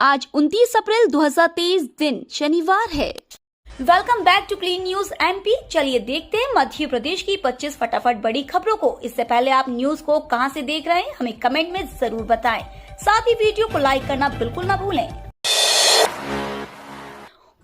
आज 29 अप्रैल 2023 दिन शनिवार है। Welcome back to clean news MP. चलिए देखते हैं मध्य प्रदेश की 25 फटाफट बड़ी खबरों को। इससे पहले आप न्यूज को कहां से देख रहे हैं हमें कमेंट में जरूर बताएं। साथ ही वीडियो को लाइक करना बिल्कुल ना भूलें।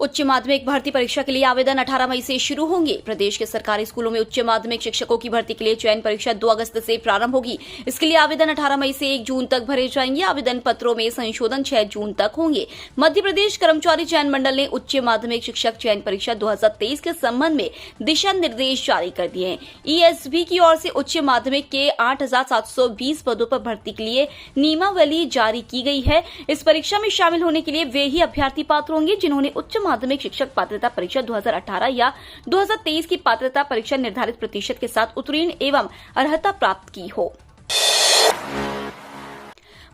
उच्च माध्यमिक भर्ती परीक्षा के लिए आवेदन 18 मई से शुरू होंगे। प्रदेश के सरकारी स्कूलों में उच्च माध्यमिक शिक्षकों की भर्ती के लिए चयन परीक्षा 2 अगस्त से प्रारंभ होगी। इसके लिए आवेदन 18 मई से 1 जून तक भरे जाएंगे। आवेदन पत्रों में संशोधन 6 जून तक होंगे। मध्य प्रदेश कर्मचारी चयन मंडल ने उच्च माध्यमिक शिक्षक चयन परीक्षा 2023 के संबंध में दिशा निर्देश जारी कर दिए हैं। ईएसबी की ओर से उच्च माध्यमिक के 8,720 पदों पर भर्ती के लिए नियमावली जारी की गई है। इस परीक्षा में शामिल होने के लिए वे ही अभ्यर्थी पात्र होंगे जिन्होंने उच्च माध्यमिक शिक्षक पात्रता परीक्षा 2018 या 2023 की पात्रता परीक्षा निर्धारित प्रतिशत के साथ उत्तीर्ण एवं अर्हता प्राप्त की हो।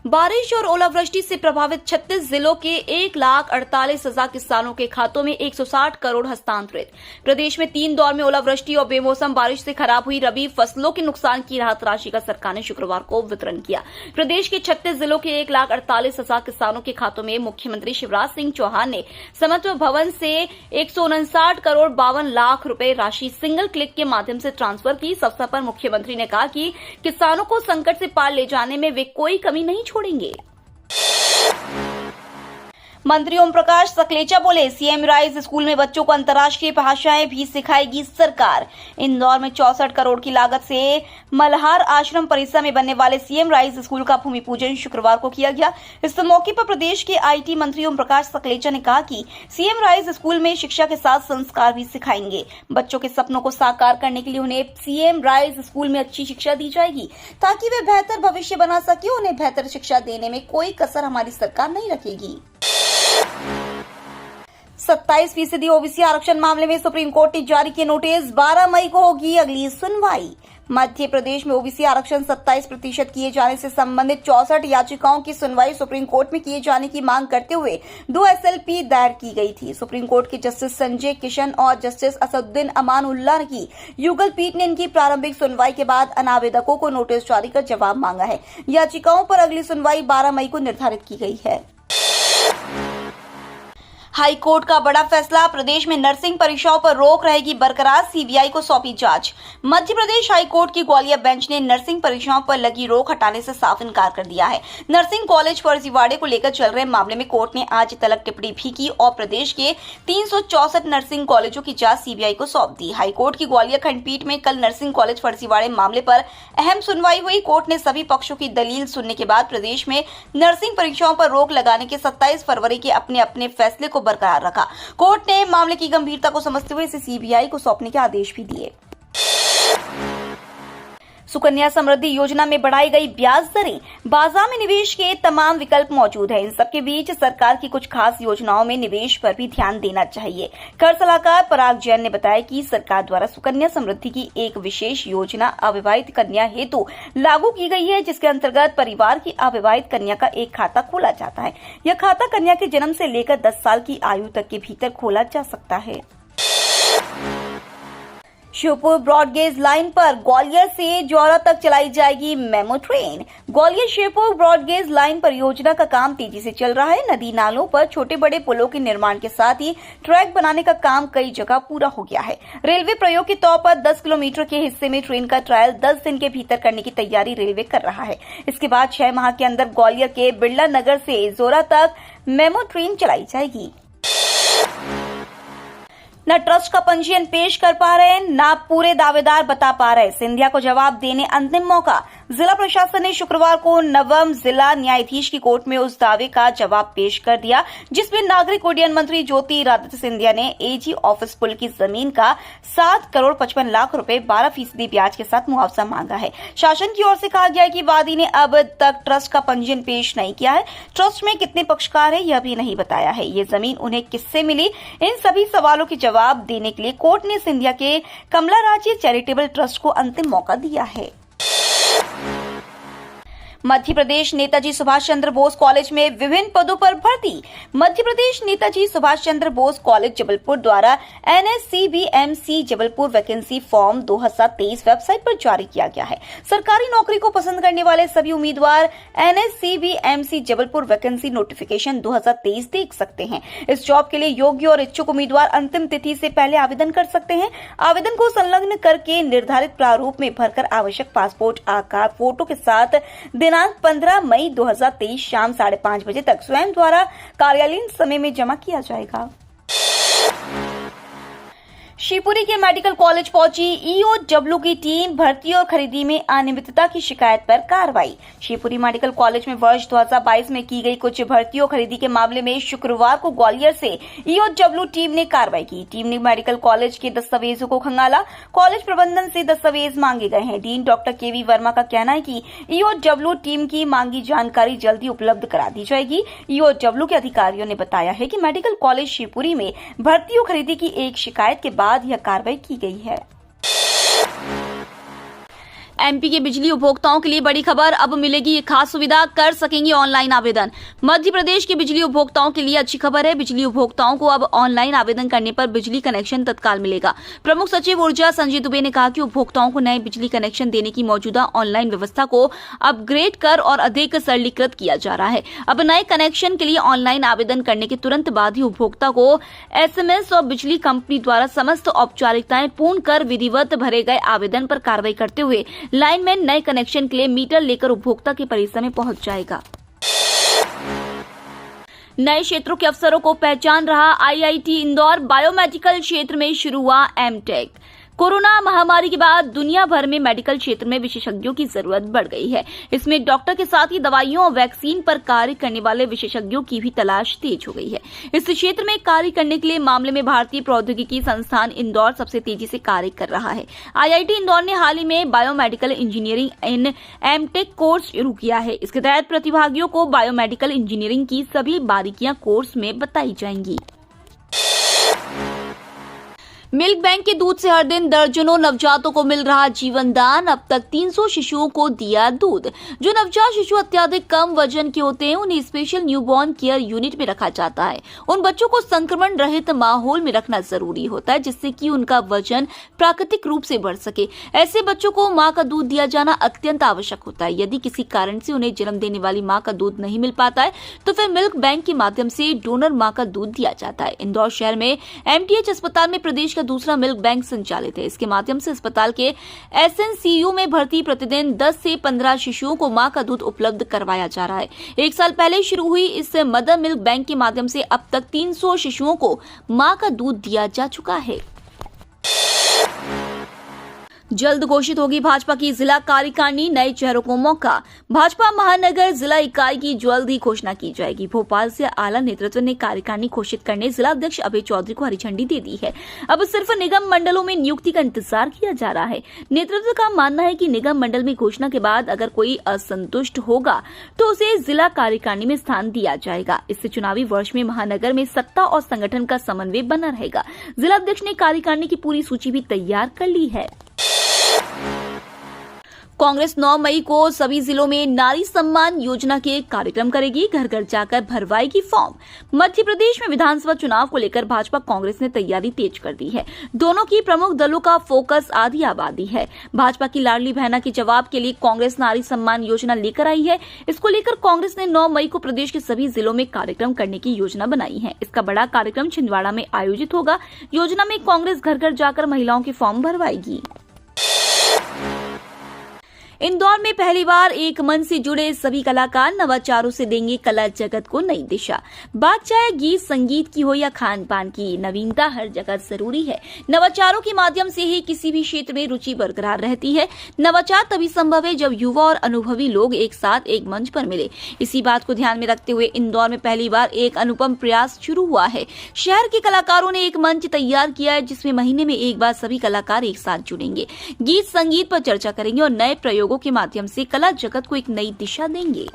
बारिश और ओलावृष्टि से प्रभावित 36 जिलों के 1,48,000 किसानों के खातों में 160 करोड़ हस्तांतरित। प्रदेश में 3 दौर में ओलावृष्टि और बेमौसम बारिश से खराब हुई रबी फसलों के नुकसान की राहत राशि का सरकार ने शुक्रवार को वितरण किया। प्रदेश के 36 जिलों के 1,48,000 किसानों के खातों में मुख्यमंत्री शिवराज सिंह चौहान ने समत्व भवन से 159 करोड़ 52 लाख रुपए राशि सिंगल क्लिक के माध्यम से ट्रांसफर की। इस अवसर पर मुख्यमंत्री ने कहा कि किसानों को संकट से पार ले जाने में वे कोई कमी नहीं छोड़ेंगे। मंत्री ओम प्रकाश सकलेचा बोले, सीएम राइज स्कूल में बच्चों को अंतर्राष्ट्रीय भाषाएं भी सिखाएगी सरकार। इंदौर में 64 करोड़ की लागत से मल्हार आश्रम परिसर में बनने वाले सीएम राइज स्कूल का भूमि पूजन शुक्रवार को किया गया। इस मौके पर प्रदेश के आईटी मंत्री ओम प्रकाश सकलेचा ने कहा कि सीएम राइज स्कूल में शिक्षा के साथ संस्कार भी सिखाएंगे। बच्चों के सपनों को साकार करने के लिए उन्हें सीएम राइज स्कूल में अच्छी शिक्षा दी जाएगी ताकि वे बेहतर भविष्य बना सके। उन्हें बेहतर शिक्षा देने में कोई कसर हमारी सरकार नहीं रखेगी। 27% ओबीसी आरक्षण मामले में सुप्रीम कोर्ट ने जारी किए नोटिस। 12 मई को होगी अगली सुनवाई। मध्य प्रदेश में ओबीसी आरक्षण 27% किए जाने से संबंधित 64 याचिकाओं की सुनवाई सुप्रीम कोर्ट में किए जाने की मांग करते हुए 2 एसएलपी दायर की गई थी। सुप्रीम कोर्ट के जस्टिस संजय किशन और जस्टिस असदुद्दीन अमानुल्लाह की युगल पीठ ने इनकी प्रारंभिक सुनवाई के बाद अनावेदकों को नोटिस जारी कर जवाब मांगा है। याचिकाओं पर अगली सुनवाई 12 मई को निर्धारित की गई है। हाई कोर्ट का बड़ा फैसला, प्रदेश में नर्सिंग परीक्षाओं पर रोक रहेगी बरकरार, सीबीआई को सौंपी जांच। मध्य प्रदेश हाई कोर्ट की ग्वालियर बेंच ने नर्सिंग परीक्षाओं पर लगी रोक हटाने से साफ इनकार कर दिया है। नर्सिंग कॉलेज फर्जीवाड़े को लेकर चल रहे मामले में कोर्ट ने आज तलब टिप्पणी भी की और प्रदेश के 364 नर्सिंग कॉलेजों की जांच सीबीआई को सौंप दी। हाईकोर्ट की ग्वालियर खंडपीठ में कल नर्सिंग कॉलेज फर्जीवाड़े मामले पर अहम सुनवाई हुई। कोर्ट ने सभी पक्षों की दलील सुनने के बाद प्रदेश में नर्सिंग परीक्षाओं पर रोक लगाने के 27 फरवरी के अपने अपने फैसले को बरकरार रखा। कोर्ट ने मामले की गंभीरता को समझते हुए इसे सीबीआई को सौंपने के आदेश भी दिए। सुकन्या समृद्धि योजना में बढ़ाई गई ब्याज दरें, बाजार में निवेश के तमाम विकल्प मौजूद हैं। इन सबके बीच सरकार की कुछ खास योजनाओं में निवेश पर भी ध्यान देना चाहिए। कर सलाहकार पराग जैन ने बताया कि सरकार द्वारा सुकन्या समृद्धि की एक विशेष योजना अविवाहित कन्या हेतु लागू की गई है, जिसके अंतर्गत परिवार की अविवाहित कन्या का एक खाता खोला जाता है। यह खाता कन्या के जन्म से लेकर 10 साल की आयु तक के भीतर खोला जा सकता है। श्योपुर ब्रॉडगेज लाइन पर ग्वालियर से जौरा तक चलाई जाएगी MEMU train. Gwalior Sheopur broad gauge line परियोजना का काम तेजी से चल रहा है। नदी नालों पर छोटे बड़े पुलों के निर्माण के साथ ही ट्रैक बनाने का काम कई जगह पूरा हो गया है। रेलवे प्रयोग के तौर पर 10 किलोमीटर के हिस्से में ट्रेन का ट्रायल 10 दिन के भीतर करने की तैयारी रेलवे कर रहा है। इसके बाद 6 माह के अंदर ग्वालियर के बिरला नगर से जौरा तक मेमो ट्रेन चलाई जाएगी। न ट्रस्ट का पंजीयन पेश कर पा रहे, न पूरे दावेदार बता पा रहे, सिंधिया को जवाब देने अंतिम मौका। जिला प्रशासन ने शुक्रवार को नवम जिला न्यायाधीश की कोर्ट में उस दावे का जवाब पेश कर दिया जिसमें नागरिक उड्डयन मंत्री ज्योतिरादित्य सिंधिया ने एजी ऑफिस पुल की जमीन का 7 करोड़ 55 लाख रुपए 12% ब्याज के साथ मुआवजा मांगा है। शासन की ओर से कहा गया है कि वादी ने अब तक ट्रस्ट का पंजीयन पेश नहीं किया है। ट्रस्ट में कितने पक्षकार है यह भी नहीं बताया है। ये जमीन उन्हें किससे मिली, इन सभी सवालों के जवाब देने के लिए कोर्ट ने सिंधिया के कमला राज्य चैरिटेबल ट्रस्ट को अंतिम मौका दिया है। मध्य प्रदेश नेताजी सुभाष चंद्र बोस कॉलेज में विभिन्न पदों पर भर्ती। मध्य प्रदेश नेताजी सुभाष चंद्र बोस कॉलेज जबलपुर द्वारा NSCBMC Jabalpur vacancy form 2023 website पर जारी किया गया है। सरकारी नौकरी को पसंद करने वाले सभी उम्मीदवार NSCBMC जबलपुर वैकेंसी नोटिफिकेशन 2023 देख सकते हैं। इस जॉब के लिए योग्य और इच्छुक उम्मीदवार अंतिम तिथि से पहले आवेदन कर सकते हैं। आवेदन को संलग्न करके निर्धारित प्रारूप में भरकर आवश्यक पासपोर्ट आकार फोटो के साथ दिनांक 15 मई 2023 शाम 5:30 बजे तक स्वयं द्वारा कार्यालयीन समय में जमा किया जाएगा। शिवपुरी के मेडिकल कॉलेज पहुंची EOW की टीम, भर्ती और खरीदी में अनियमितता की शिकायत पर कार्रवाई। शिवपुरी मेडिकल कॉलेज में वर्ष 2022 में की गई कुछ भर्ती और खरीदी के मामले में शुक्रवार को ग्वालियर से EOW टीम ने कार्रवाई की। टीम ने मेडिकल कॉलेज के दस्तावेजों को खंगाला। कॉलेज प्रबंधन से दस्तावेज मांगे गए हैं। डीन डॉक्टर KV वर्मा का कहना है कि EOW टीम की मांगी जानकारी जल्दी उपलब्ध करा दी जाएगी। EOW के अधिकारियों ने बताया है कि मेडिकल कॉलेज शिवपुरी में भर्ती और खरीदी की एक शिकायत के बाद यह कार्रवाई की गई है। MP के बिजली उपभोक्ताओं के लिए बड़ी खबर, अब मिलेगी ये खास सुविधा, कर सकेंगे ऑनलाइन आवेदन। मध्य प्रदेश के बिजली उपभोक्ताओं के लिए अच्छी खबर है। बिजली उपभोक्ताओं को अब ऑनलाइन आवेदन करने पर बिजली कनेक्शन तत्काल मिलेगा। प्रमुख सचिव ऊर्जा संजय दुबे ने कहा कि उपभोक्ताओं को नए बिजली कनेक्शन देने की मौजूदा ऑनलाइन व्यवस्था को अपग्रेड कर और अधिक सरलीकृत किया जा रहा है। अब नए कनेक्शन के लिए ऑनलाइन आवेदन करने के तुरंत बाद ही उपभोक्ता को SMS और बिजली कंपनी द्वारा समस्त औपचारिकताएं पूर्ण कर विधिवत भरे गए आवेदन पर कार्रवाई करते हुए लाइनमैन नए कनेक्शन के लिए मीटर लेकर उपभोक्ता के परिसर में पहुंच जाएगा। नए क्षेत्रों के अवसरों को पहचान रहा IIT इंदौर, बायोमेडिकल क्षेत्र में शुरू हुआ MTech। कोरोना महामारी के बाद दुनिया भर में मेडिकल क्षेत्र में विशेषज्ञों की जरूरत बढ़ गई है। इसमें डॉक्टर के साथ ही दवाइयों और वैक्सीन पर कार्य करने वाले विशेषज्ञों की भी तलाश तेज हो गई है। इस क्षेत्र में कार्य करने के लिए मामले में भारतीय प्रौद्योगिकी संस्थान इंदौर सबसे तेजी से कार्य कर रहा है। IIT इंदौर ने हाल ही में biomedical engineering in MTech course शुरू किया है। इसके तहत प्रतिभागियों को बायोमेडिकल इंजीनियरिंग की सभी बारीकियां कोर्स में बताई जाएंगी। मिल्क बैंक के दूध से हर दिन दर्जनों नवजातों को मिल रहा जीवन दान। अब तक 300 शिशुओं को दिया दूध। जो नवजात शिशु अत्यधिक कम वजन के होते हैं उन्हें स्पेशल न्यूबॉर्न केयर यूनिट में रखा जाता है। उन बच्चों को संक्रमण रहित माहौल में रखना जरूरी होता है जिससे कि उनका वजन प्राकृतिक रूप से बढ़ सके। ऐसे बच्चों को मां का दूध दिया जाना अत्यंत आवश्यक होता है। यदि किसी कारण से उन्हें जन्म देने वाली मां का दूध नहीं मिल पाता है तो फिर मिल्क बैंक के माध्यम से डोनर मां का दूध दिया जाता है। इंदौर शहर में MTH अस्पताल में प्रदेश का दूसरा मिल्क बैंक संचालित है। इसके माध्यम से अस्पताल के SNCU में भर्ती प्रतिदिन 10 से 15 शिशुओं को मां का दूध उपलब्ध करवाया जा रहा है। 1 साल पहले शुरू हुई इस मदर मिल्क बैंक के माध्यम से अब तक 300 शिशुओं को मां का दूध दिया जा चुका है। जल्द घोषित होगी भाजपा की जिला कार्यकारिणी, नए चेहरों को मौका। भाजपा महानगर जिला इकाई की जल्द ही घोषणा की जाएगी। भोपाल से आला नेतृत्व ने कार्यकारिणी घोषित करने जिला अध्यक्ष अभय चौधरी को हरी झंडी दे दी है। अब सिर्फ निगम मंडलों में नियुक्ति का इंतजार किया जा रहा है। नेतृत्व का मानना है कि निगम मंडल में घोषणा के बाद अगर कोई असंतुष्ट होगा तो उसे जिला कार्यकारिणी में स्थान दिया जाएगा। इससे चुनावी वर्ष में महानगर में सत्ता और संगठन का समन्वय बना रहेगा। जिला अध्यक्ष ने कार्यकारिणी की पूरी सूची भी तैयार कर ली है। कांग्रेस 9 मई को सभी जिलों में नारी सम्मान योजना के कार्यक्रम करेगी। घर घर जाकर भरवाएगी फॉर्म। मध्य प्रदेश में विधानसभा चुनाव को लेकर भाजपा कांग्रेस ने तैयारी तेज कर दी है। दोनों की प्रमुख दलों का फोकस आधी आबादी है। भाजपा की लाडली बहना के जवाब के लिए कांग्रेस नारी सम्मान योजना लेकर आई है। इसको लेकर कांग्रेस ने 9 मई को प्रदेश के सभी जिलों में कार्यक्रम करने की योजना बनाई है। इसका बड़ा कार्यक्रम छिंदवाड़ा में आयोजित होगा। योजना में कांग्रेस घर घर जाकर महिलाओं के फॉर्म भरवाएगी। इंदौर में पहली बार एक मंच से जुड़े सभी कलाकार नवाचारों से देंगे कला जगत को नई दिशा। बात चाहे गीत संगीत की हो या खान पान की, नवीनता हर जगह जरूरी है। नवाचारों के माध्यम से ही किसी भी क्षेत्र में रुचि बरकरार रहती है। नवाचार तभी संभव है जब युवा और अनुभवी लोग एक साथ एक मंच पर मिले। इसी बात को ध्यान में रखते हुए इंदौर में पहली बार एक अनुपम प्रयास शुरू हुआ है। शहर के कलाकारों ने एक मंच तैयार किया है जिसमें महीने में एक बार सभी कलाकार एक साथ जुड़ेंगे, गीत संगीत पर चर्चा करेंगे और नए प्रयोगों के माध्यम से कला जगत को एक नई दिशा देंगे।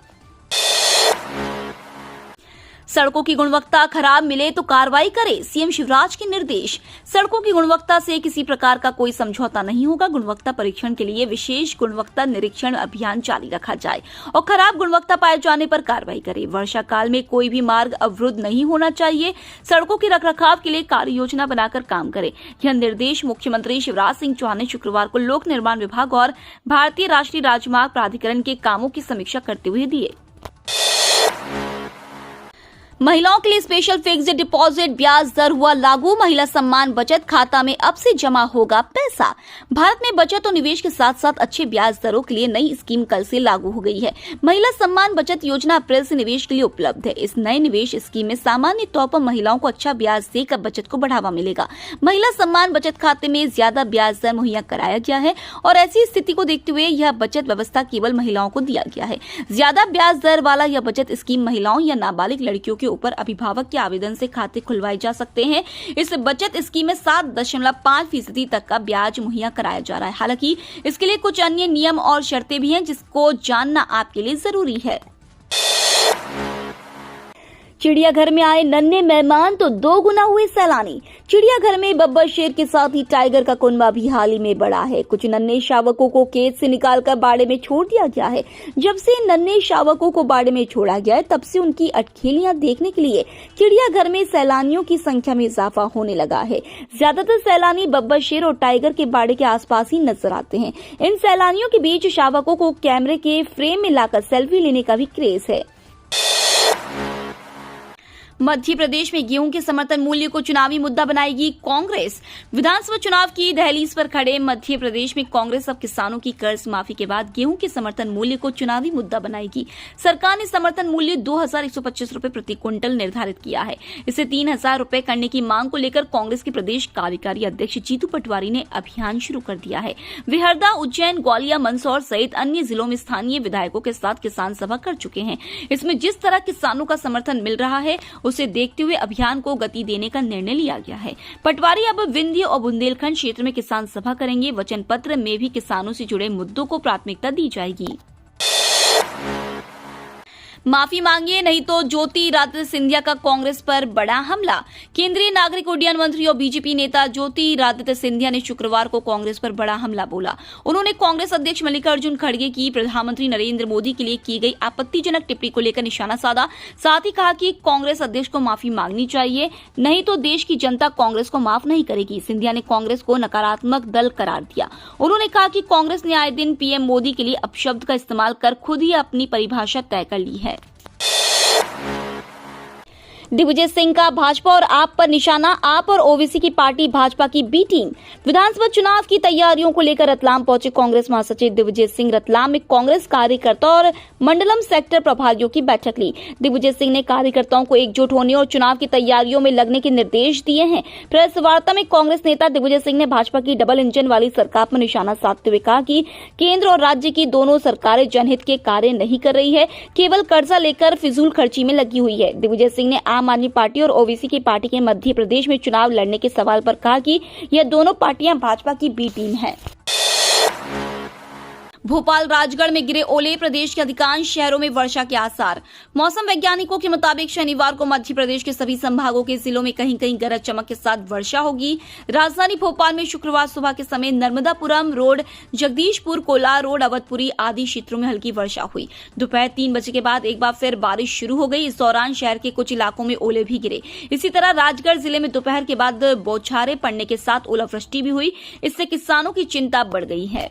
सड़कों की गुणवत्ता खराब मिले तो कार्रवाई करे, सीएम शिवराज के निर्देश। सड़कों की गुणवत्ता से किसी प्रकार का कोई समझौता नहीं होगा। गुणवत्ता परीक्षण के लिए विशेष गुणवत्ता निरीक्षण अभियान जारी रखा जाए और खराब गुणवत्ता पाए जाने पर कार्रवाई करे। वर्षा काल में कोई भी मार्ग अवरुद्ध नहीं होना चाहिए। सड़कों के रखरखाव के लिए कार्य योजना बनाकर काम करे। यह निर्देश मुख्यमंत्री शिवराज सिंह चौहान ने शुक्रवार को लोक निर्माण विभाग और भारतीय राष्ट्रीय राजमार्ग प्राधिकरण के कामों की समीक्षा करते हुए दिए। महिलाओं के लिए स्पेशल फिक्स्ड डिपॉजिट ब्याज दर हुआ लागू। महिला सम्मान बचत खाता में अब से जमा होगा पैसा। भारत में बचत और निवेश के साथ साथ अच्छे ब्याज दरों के लिए नई स्कीम कल से लागू हो गई है। महिला सम्मान बचत योजना अप्रैल से निवेश के लिए उपलब्ध है। इस नए निवेश स्कीम में सामान्य तौर पर महिलाओं को अच्छा ब्याज देकर बचत को बढ़ावा मिलेगा। महिला सम्मान बचत खाते में ज्यादा ब्याज दर मुहैया कराया गया है और ऐसी स्थिति को देखते हुए यह बचत व्यवस्था केवल महिलाओं को दिया गया है। ज्यादा ब्याज दर वाला यह बचत स्कीम महिलाओं या नाबालिग लड़कियों के ऊपर अभिभावक के आवेदन से खाते खुलवाए जा सकते हैं। इस बचत स्कीम में 7.5% तक का ब्याज मुहैया कराया जा रहा है। हालांकि इसके लिए कुछ अन्य नियम और शर्तें भी हैं जिसको जानना आपके लिए जरूरी है। चिड़ियाघर में आए नन्हे मेहमान तो 2 गुना हुए सैलानी। चिड़ियाघर में बब्बर शेर के साथ ही टाइगर का कुनबा भी हाल ही में बढ़ा है। कुछ नन्हे शावकों को कैद से निकालकर बाड़े में छोड़ दिया गया है। जब से नन्हे शावकों को बाड़े में छोड़ा गया है तब से उनकी अटखेलियां देखने के लिए चिड़ियाघर में सैलानियों की संख्या में इजाफा होने लगा है। ज्यादातर सैलानी बब्बर शेर और टाइगर के बाड़े के आसपास ही नजर आते हैं। इन सैलानियों के बीच शावकों को कैमरे के फ्रेम में लाकर सेल्फी लेने का भी क्रेज है। मध्य प्रदेश में गेहूं के समर्थन मूल्य को चुनावी मुद्दा बनाएगी कांग्रेस। विधानसभा चुनाव की दहलीज पर खड़े मध्य प्रदेश में कांग्रेस अब किसानों की कर्ज माफी के बाद गेहूं के समर्थन मूल्य को चुनावी मुद्दा बनाएगी। सरकार ने समर्थन मूल्य 2125 रुपए प्रति क्विंटल निर्धारित किया है। इसे 3000 रुपए करने की मांग को लेकर कांग्रेस के प्रदेश कार्यकारी अध्यक्ष जीतू पटवारी ने अभियान शुरू कर दिया है। वे हरदा, उज्जैन, ग्वालियर, मंदसौर सहित अन्य जिलों में स्थानीय विधायकों के साथ किसान सभा कर चुके हैं। इसमें जिस तरह किसानों का समर्थन मिल रहा है उसे देखते हुए अभियान को गति देने का निर्णय लिया गया है। पटवारी अब विंध्य और बुंदेलखंड क्षेत्र में किसान सभा करेंगे। वचन पत्र में भी किसानों से जुड़े मुद्दों को प्राथमिकता दी जाएगी। माफी मांगिए नहीं तो ज्योतिरादित्य सिंधिया का कांग्रेस पर बड़ा हमला। केंद्रीय नागरिक उड्डयन मंत्री और बीजेपी नेता ज्योतिरादित्य सिंधिया ने शुक्रवार को कांग्रेस पर बड़ा हमला बोला। उन्होंने कांग्रेस अध्यक्ष मल्लिकार्जुन खड़गे की प्रधानमंत्री नरेंद्र मोदी के लिए की गई आपत्तिजनक टिप्पणी को लेकर निशाना साधा। साथ ही कहा कि कांग्रेस अध्यक्ष को माफी मांगनी चाहिए, नहीं तो देश की जनता कांग्रेस को माफ नहीं करेगी। सिंधिया ने कांग्रेस को नकारात्मक दल करार दिया। उन्होंने कहा कि कांग्रेस ने आए दिन पीएम मोदी के लिए अपशब्द का इस्तेमाल कर खुद ही अपनी परिभाषा तय कर ली है। दिग्विजय सिंह का भाजपा और आप पर निशाना। आप और ओवैसी की पार्टी भाजपा की बी टीम। विधानसभा चुनाव की तैयारियों को लेकर रतलाम पहुंचे कांग्रेस महासचिव दिग्विजय सिंह। रतलाम में कांग्रेस कार्यकर्ता और मंडलम सेक्टर प्रभारियों की बैठक ली। दिग्विजय सिंह ने कार्यकर्ताओं को एकजुट होने और चुनाव की तैयारियों में लगने के निर्देश दिए हैं। प्रेस वार्ता में कांग्रेस नेता दिग्विजय सिंह ने भाजपा की डबल इंजन वाली सरकार पर निशाना साधते हुए कहा कि केंद्र और राज्य की दोनों सरकारें जनहित के कार्य नहीं कर रही है, केवल कर्जा लेकर फिजूल खर्ची में लगी हुई है। दिग्विजय सिंह ने आम आदमी पार्टी और ओवैसी की पार्टी के मध्य प्रदेश में चुनाव लड़ने के सवाल पर कहा कि यह दोनों पार्टियां भाजपा की बी टीम है। भोपाल, राजगढ़ में गिरे ओले। प्रदेश के अधिकांश शहरों में वर्षा के आसार। मौसम वैज्ञानिकों के मुताबिक शनिवार को मध्य प्रदेश के सभी संभागों के जिलों में कहीं कहीं गरज चमक के साथ वर्षा होगी। राजधानी भोपाल में शुक्रवार सुबह के समय नर्मदापुरम रोड, जगदीशपुर, कोलार रोड, अवधपुरी आदि क्षेत्रों में हल्की वर्षा हुई। दोपहर 3 बजे के बाद एक बार फिर बारिश शुरू हो गई। इस दौरान शहर के कुछ इलाकों में ओले भी गिरे। इसी तरह राजगढ़ जिले में दोपहर के बाद बौछारें पड़ने के साथ ओलावृष्टि भी हुई। इससे किसानों की चिंता बढ़ गई है।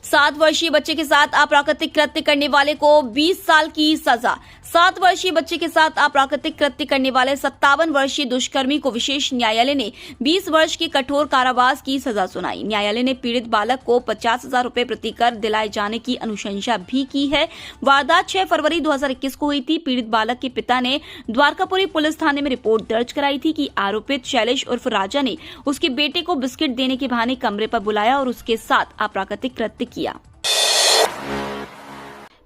7 वर्षीय बच्चे के साथ अप्राकृतिक कृत्य करने वाले को 20 साल की सजा। 7 वर्षीय बच्चे के साथ अप्राकृतिक कृत्य करने वाले 57 वर्षीय दुष्कर्मी को विशेष न्यायालय ने 20 वर्ष की कठोर कारावास की सजा सुनाई। न्यायालय ने पीड़ित बालक को 50,000 रुपए प्रति कर दिलाए जाने की अनुशंसा भी की है। वारदात 6 फरवरी 2021 को हुई थी। पीड़ित बालक के पिता ने द्वारकापुरी पुलिस थाने में रिपोर्ट दर्ज कराई थी कि आरोपित शैलेश उर्फ राजा ने उसके बेटे को बिस्किट देने के बहाने कमरे पर बुलाया और उसके साथ अप्राकृतिक कृत्य किया।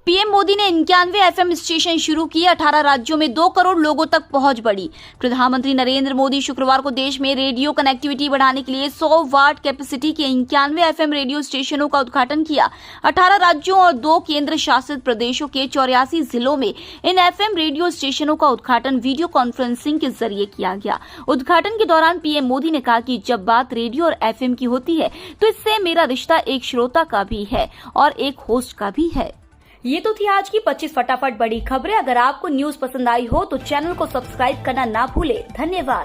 पीएम मोदी ने 91 एफएम स्टेशन शुरू किए, 18 राज्यों में 2 करोड़ लोगों तक पहुंच बढ़ी। प्रधानमंत्री नरेंद्र मोदी शुक्रवार को देश में रेडियो कनेक्टिविटी बढ़ाने के लिए 100 वाट कैपेसिटी के 91 एफएम रेडियो स्टेशनों का उद्घाटन किया। 18 राज्यों और 2 केंद्र शासित प्रदेशों के 84 जिलों में इन एफएम रेडियो स्टेशनों का उद्घाटन वीडियो कॉन्फ्रेंसिंग के जरिए किया गया। उद्घाटन के दौरान पीएम मोदी ने कहा कि जब बात रेडियो और एफएम की होती है तो इससे मेरा रिश्ता एक श्रोता का भी है और एक होस्ट का भी है। ये तो थी आज की 25 फटाफट बड़ी खबरें। अगर आपको न्यूज पसंद आई हो तो चैनल को सब्सक्राइब करना ना भूले। धन्यवाद।